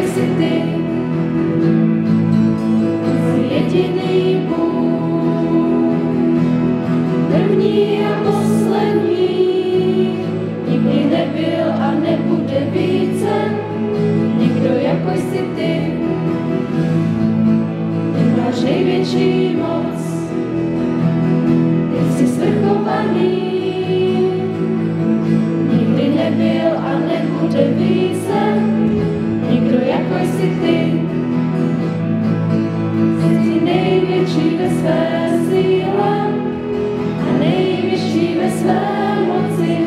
jsi ty, jediný Bůh, první a poslední, nikdy nebyl a nebude více, nikdo jako jsi ty. Ty máš největší moc, ty jsi svrchovaný, nikdy nebyl a nebude více, nikdo jako jsi ty. Jsi největší ve své síle a nejvyšší ve své moci,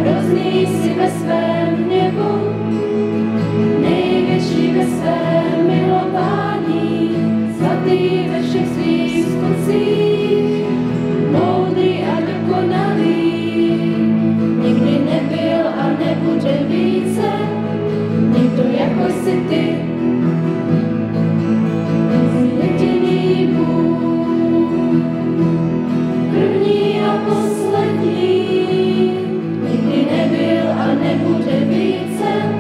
hrozný jsi ve svém hněvu, největší ve svém milování, svatý ve všech svých skutcích, moudrý a dokonalý, nikdy nebyl a nebude více, nikdo jako jsi ty. Jediný Bůh, první a poslední, nikdy nebyl a nebude více,